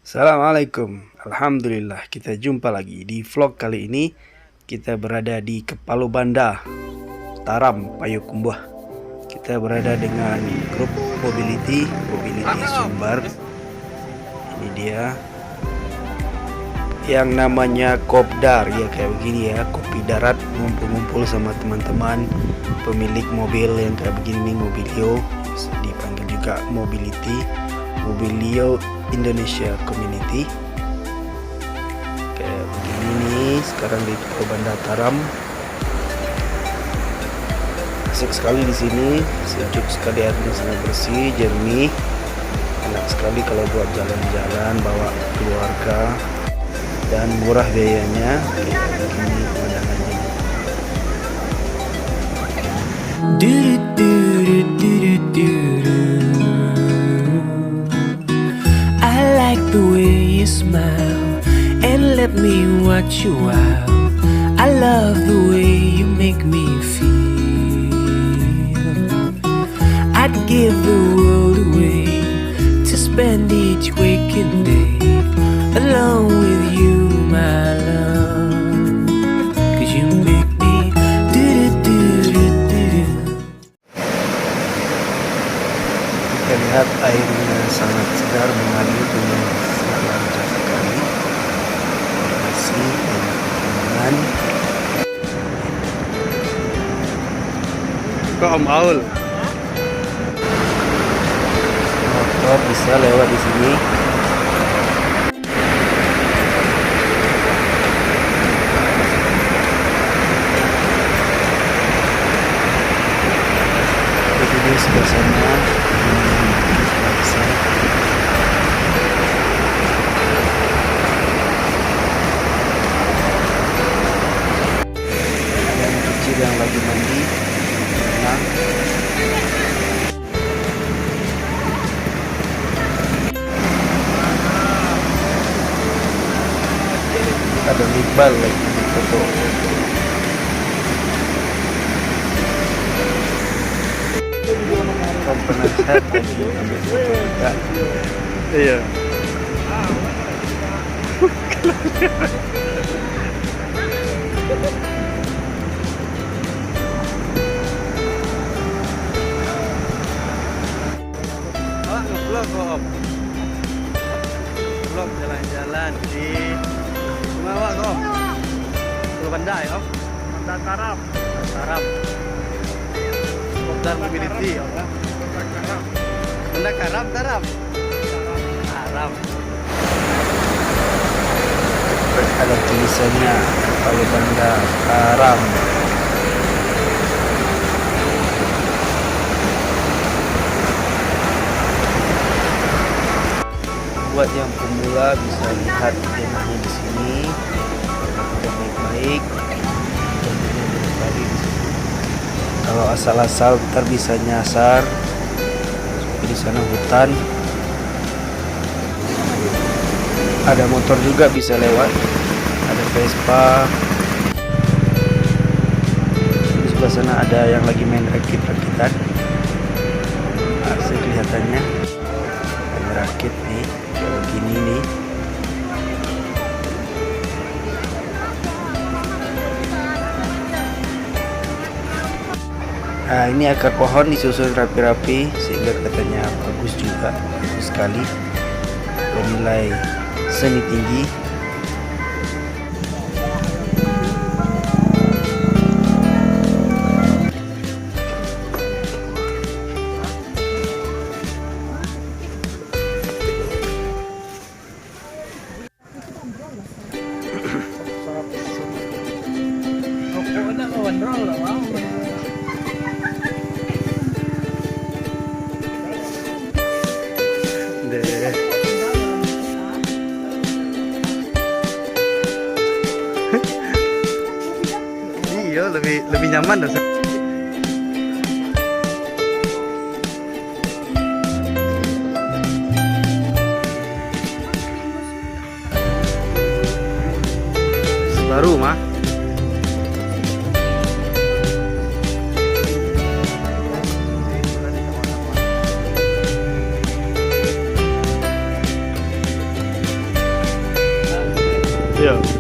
Assalamualaikum. Alhamdulillah kita jumpa lagi di vlog kali ini. Kita berada di Kepalu Banda, Taram, Payakumbuh. Kita berada dengan grup Mobility Sumbar. Ini dia yang namanya Kopdar ya, kayak begini ya, kopi darat, ngumpul-ngumpul sama teman-teman pemilik mobil yang kayak begini, Mobilio, dipanggil juga Mobilio Indonesia Community. Kayak begini nih sekarang di Kepalu Banda Taram. Asik sekali di sini, sejuk sekali, airnya sangat bersih, jernih, enak sekali kalau buat jalan-jalan bawa keluarga, dan murah biayanya. Kayak begini pemandangannya. I like the way you smile and let me watch you out. I love the way you make me feel. I'd give the world away to spend each waking day alone with you, my love. 'Cause you make me do-do-do-do-do-do. Kita lihat airnya sangat segar mengalir dengan sangat lancar sekali, bersih dan nyaman. Kok Om Aul? Motor bisa lewat di sini. Di sebelah sana ada yang kecil yang lagi mandi renang. Ada Iqbal lagi foto. Penasehat lagi ambil foto juga. Iya. Nge-vlog kok. Vlog jalan-jalan di Sumbawa kok. Kepalu Banda ya kok. Banda Taram. Kopdar Mobility ya. Banda Taram. Ada tulisannya Kepalu Banda Taram. Buat yang pemula bisa lihat denahnya di sini, udah baik-baik. Kalau asal-asal ntar bisa nyasar. Di sana hutan, ada motor juga bisa lewat, ada Vespa. Di sebelah sana ada yang lagi main rakit-rakitan. Asik kelihatannya, ada rakit nih kayak begini nih. Nah, ini akar pohon disusun rapi-rapi sehingga katanya bagus juga, bagus sekali, bernilai seni tinggi. Iya, lebih nyaman dong. Baru mah. Ayo.